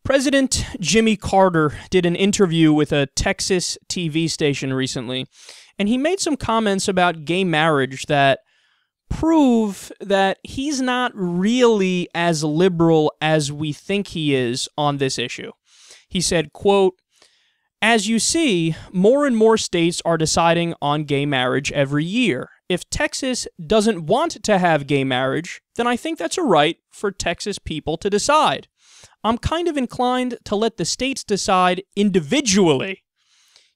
President Jimmy Carter did an interview with a Texas TV station recently, and he made some comments about gay marriage that prove that he's not really as liberal as we think he is on this issue. He said, quote, "As you see, more and more states are deciding on gay marriage every year. If Texas doesn't want to have gay marriage, then I think that's a right for Texas people to decide. I'm kind of inclined to let the states decide individually."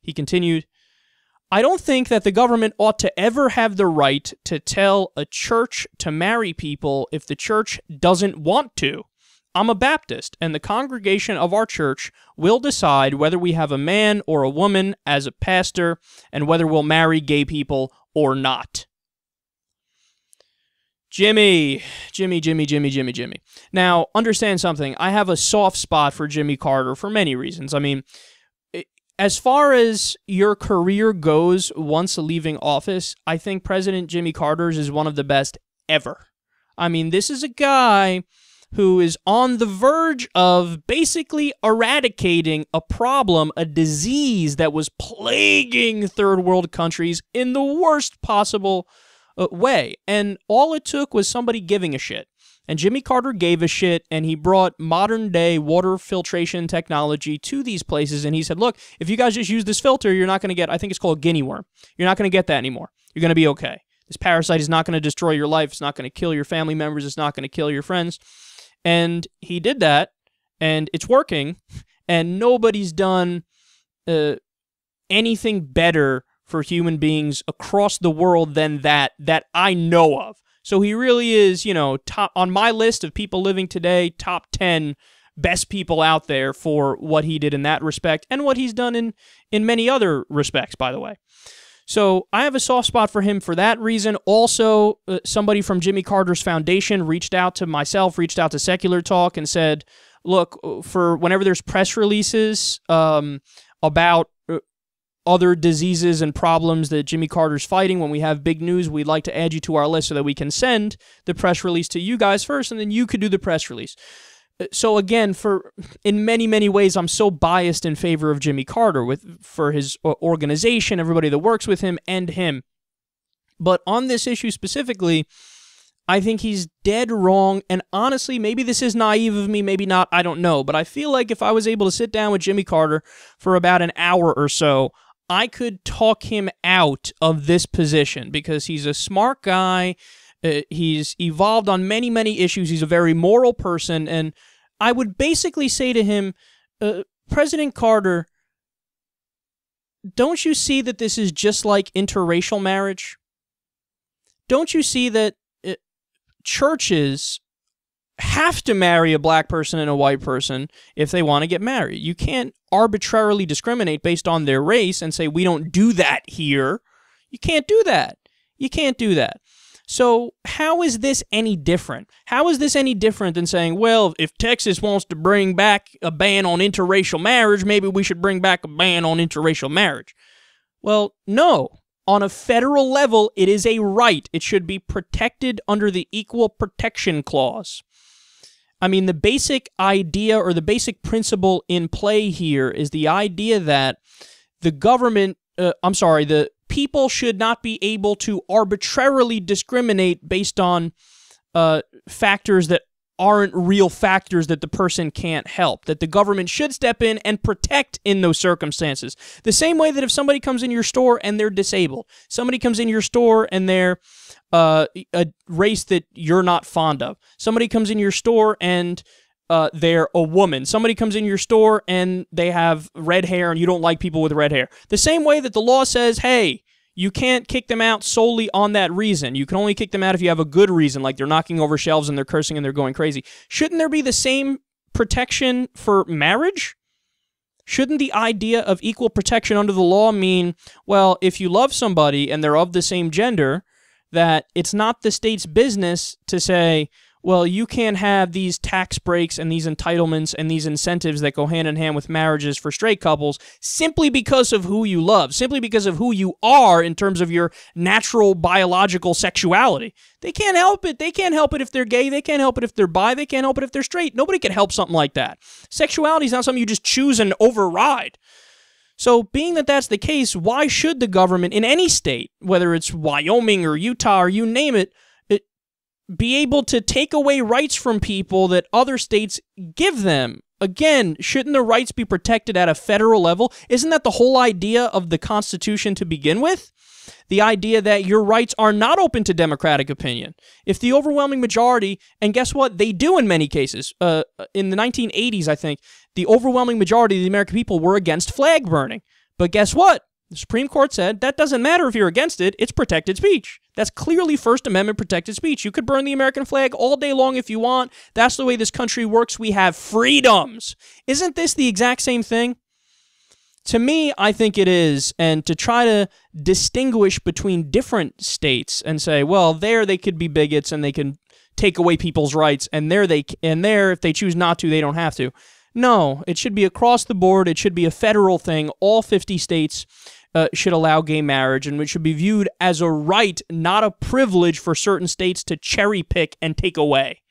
He continued, "I don't think that the government ought to ever have the right to tell a church to marry people if the church doesn't want to. I'm a Baptist, and the congregation of our church will decide whether we have a man or a woman as a pastor and whether we'll marry gay people or not." Jimmy. Now, understand something. I have a soft spot for Jimmy Carter for many reasons. I mean, as far as your career goes once leaving office, I think President Jimmy Carter's is one of the best ever. I mean, this is a guy who is on the verge of basically eradicating a problem, a disease that was plaguing third world countries in the worst possible way. And all it took was somebody giving a shit. And Jimmy Carter gave a shit, and he brought modern-day water filtration technology to these places, and he said, look, if you guys just use this filter, you're not going to get, I think it's called guinea worm. You're not going to get that anymore. You're going to be okay. This parasite is not going to destroy your life. It's not going to kill your family members. It's not going to kill your friends. And he did that, and it's working, and nobody's done anything better for human beings across the world than that I know of. So he really is, you know, top on my list of people living today, top 10 best people out there for what he did in that respect and what he's done in many other respects, by the way. So I have a soft spot for him for that reason. Also, somebody from Jimmy Carter's foundation reached out to myself, reached out to SecularTalk and said, look, for whenever there's press releases about other diseases and problems that Jimmy Carter's fighting, when we have big news, we'd like to add you to our list so that we can send the press release to you guys first, and then you could do the press release. So again, in many, many ways, I'm so biased in favor of Jimmy Carter for his organization, everybody that works with him, and him. But on this issue specifically, I think he's dead wrong, and honestly, maybe this is naive of me, maybe not, I don't know, but I feel like if I was able to sit down with Jimmy Carter for about an hour or so, I could talk him out of this position because he's a smart guy. He's evolved on many, many issues. He's a very moral person. And I would basically say to him, President Carter, don't you see that this is just like interracial marriage? Don't you see that churches have to marry a black person and a white person if they want to get married? You can't arbitrarily discriminate based on their race and say, we don't do that here. You can't do that. You can't do that. So how is this any different? How is this any different than saying, well, if Texas wants to bring back a ban on interracial marriage, maybe we should bring back a ban on interracial marriage? Well, no. On a federal level, it is a right. It should be protected under the Equal Protection Clause. I mean, the basic idea or the basic principle in play here is the idea that the government, the people should not be able to arbitrarily discriminate based on factors that aren't real factors that the person can't help, that the government should step in and protect in those circumstances. The same way that if somebody comes in your store and they're disabled, somebody comes in your store and they're a race that you're not fond of, somebody comes in your store and they're a woman, somebody comes in your store and they have red hair and you don't like people with red hair. The same way that the law says, hey, you can't kick them out solely on that reason. You can only kick them out if you have a good reason, like they're knocking over shelves and they're cursing and they're going crazy. Shouldn't there be the same protection for marriage? Shouldn't the idea of equal protection under the law mean, well, if you love somebody and they're of the same gender, that it's not the state's business to say, well, you can't have these tax breaks and these entitlements and these incentives that go hand in hand with marriages for straight couples simply because of who you love, simply because of who you are in terms of your natural biological sexuality. They can't help it. They can't help it if they're gay. They can't help it if they're bi. They can't help it if they're straight. Nobody can help something like that. Sexuality is not something you just choose and override. So being that that's the case, why should the government in any state, whether it's Wyoming or Utah or you name it, be able to take away rights from people that other states give them? Again, shouldn't the rights be protected at a federal level? Isn't that the whole idea of the Constitution to begin with? The idea that your rights are not open to democratic opinion. If the overwhelming majority, and guess what? They do in many cases. In the 1980s, I think, the overwhelming majority of the American people were against flag burning. But guess what? The Supreme Court said that doesn't matter if you're against it. It's protected speech. That's clearly First Amendment protected speech. You could burn the American flag all day long if you want. That's the way this country works. We have freedoms. Isn't this the exact same thing? To me, I think it is. And to try to distinguish between different states and say, well, there they could be bigots and they can take away people's rights, and there if they choose not to, they don't have to. No, it should be across the board. It should be a federal thing. All 50 states should allow gay marriage, and it should be viewed as a right, not a privilege for certain states to cherry pick and take away.